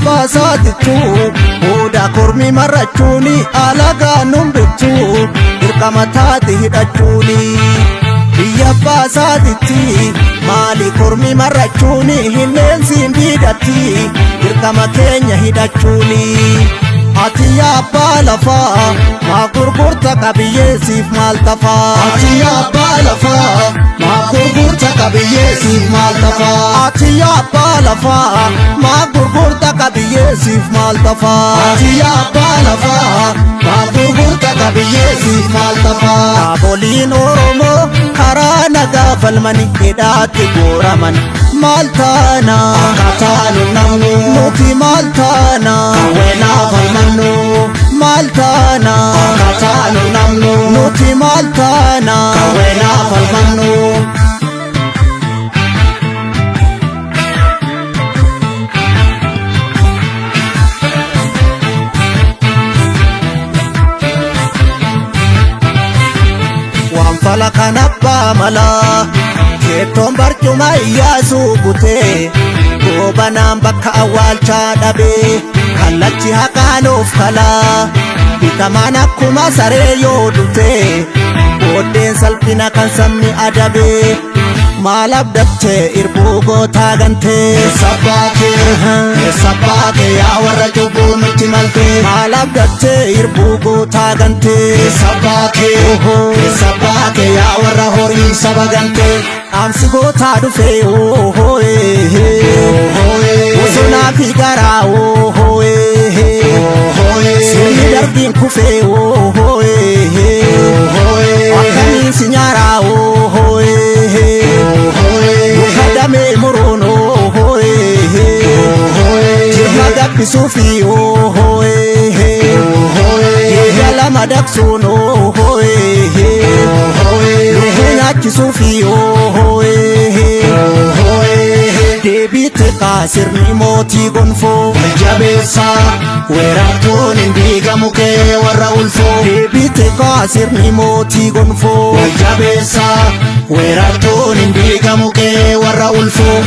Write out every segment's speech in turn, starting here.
baasaatittu Odaa kormi marrachuuni alagaa numbittu Dirqama taate hidhachuuni Biyya baasaatitti maali kormi marrachuuni Hinneensiin diidatti dirqama keenya hidhachuuni Ati abbaa lafaa maa gurgurta qabiyyeesiif maal tafaa Ati abbaa lafaa maa gurgurta qabiyyeesiif maal tafaa Ati abbaa lafaa maa gurgurta qabiyyeesiif maal tafaa Ati abbaa lafaa maa gurgurta qabiyyeesiif maal tafaa Dhaaboliin Oromoo karaa nagaa falmanii hidhaatti guuraman maal taana akkataanu namnu nuti maal taana kawweenaa falmannu maal taana akkataanu namnu nuti maal taana kawweenaa falmannu waan fala kan abbaa malaa Keettoon barcuma Iyyaasuu butee goobanaan bakka awwaalchaa dhabee kallachi haqaanuuf kalaa bitamaan akkuma saree yoo dutee booddeen salphina kan sabni adabee maal abdattee irbuu gootaa gantee sabbaatee yaa warra cubbuu nutti maltee maal abdattee irbuu gootaa gantee sabbaatee yaa warra horii saba gantee Amsi gootaa dhufee bosonaa fi garaa sirni darbiin kufee akkamiin si nyaaraa muka damee muruun jirma gabbisuu fi yeeya lama daqsuun nyaachisuu fi deebite sirni mootii gonfoo jabeessaa weerartuun hin diigamu kee warra ulfoo deebite sirni mootii gonfoo jabeessaa weerartuun hin diigamu kee warra ulfoo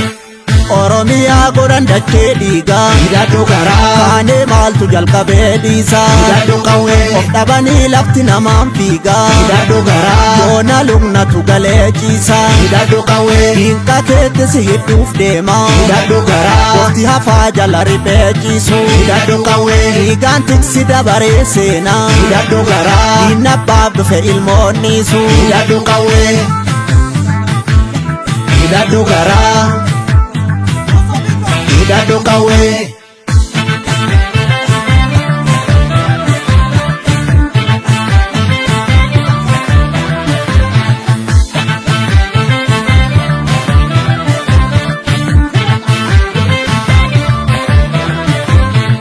Oromiyaa godhan dachee dhiigaa hidhadhu garaa kaanee maaltu jalqabee dhiisaa hidhadhu qawwee of dhabanii lafti namaan fiigaa hidhadhu garaa yoona lugnatu galee ciisaa hidhadhu qawwee diinqa keetti si hidhuuf deemaa hidhadhu garaa waqti hafaa jala riphee ciisu hidhadhu qawwee dhiigaan tiksi dabaree seenaa hidhadhu garaa diinna abbaaf dhufe ilmoonniisu hidhadhu qawwee hidhadhu garaa hidhadhu qawwee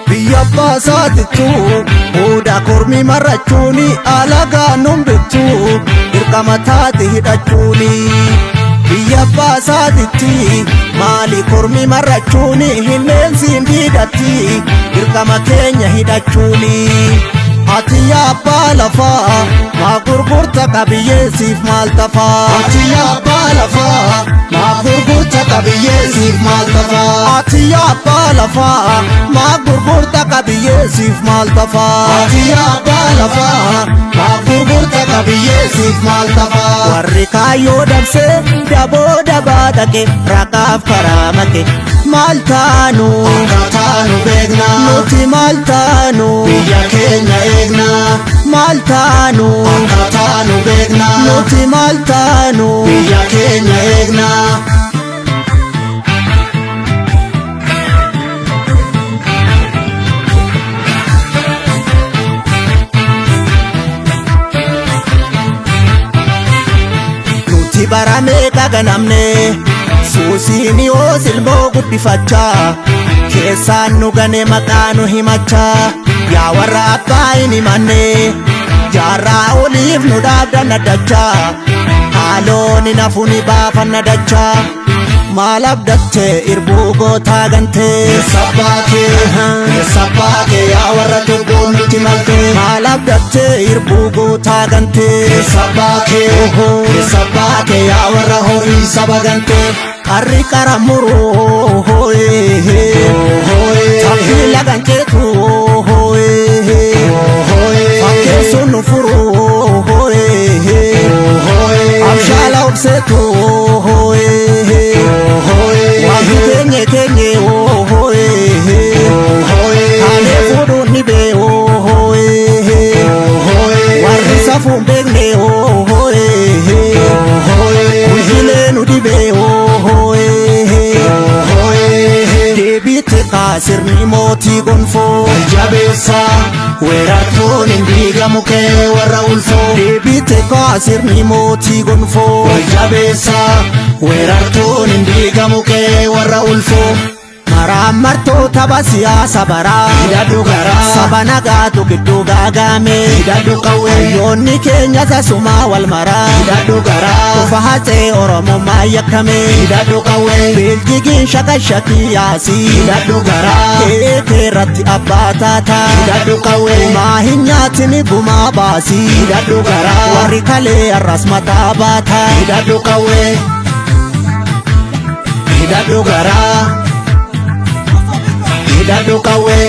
biyya baasaatittu Odaa kormi marrachuuni alagaa numbittu dirqama taate hidhachuuni Biyya baasaatitti maali kormi marrachuuni hinneensiin diidatti dirqama keenya hidhachuuni Ati abbaa lafaa maa gurgurta qabiyyeesiif maal tafaa Ati abbaa lafaa maa gurgurta qabiyyeesiif maal tafaa Ati abbaa lafaa maa gurgurta qabiyyeesiif maal tafaa Ati abbaa lafaa maa gurgurta qabiyyeesiif maal tafaa Warri kaayyoo dabsee daboo dabaa dhaqe raqaaf karaa make maal taanu akkataanu beekna nuti maal taanu biyya keenya eegna maal taanu akkataanu beekna nuti maal taanu biyya keenya eegna nuti baramee qaganamne Suusiini yoo silmoo guddifachaa keessaan nu gane maqaa nu himachaa yaa warra abbaa hin himanne jaarraa oliif nu dhaabdanna dachaa haaloon hin hafu ni baafanna dachaa maal abdattee irbuu gootaa gantee sabbaakee yaa warra cubbuu nutti maltee maal abdattee irbuu gootaa gantee sabbaakee yaa warra horii saba gantee Arri karamuru hoye Tafi lagan ketu hoye Fakke sunu furu hoye Abshala obsetu hoye Wahi kenye hoye Hane fudu nibe hoye Warri safu mbegne hoye Ujile nudibe hoye Deebite sirni mootii gonfoo Jabeessa weerartuun hin diigamu kee warra ulfoo Deebite sirni mootii gonfoo Jabeessa weerartuun hin diigamu kee warra ulfoo Maraamartoota siyaasa baraa hidhadhu garaa saba nagaatu gidduu gaagame hidhadhu qawwee yoonni keenya sasumaa wal maraa hidhadhu garaa ufa hatsee oromummaa yakkame hidhadhu qawwee beeljigiin shakashakii yaasii hidhadhu garaa keekee irratti abbaa taataa hidhadhu qawwee maa hin nyaatini gumaa baasii hidhadhu garaa warri kalee arras mataa baataa hidhadhu qawwee hidhadhu garaa hidhadhu qawwee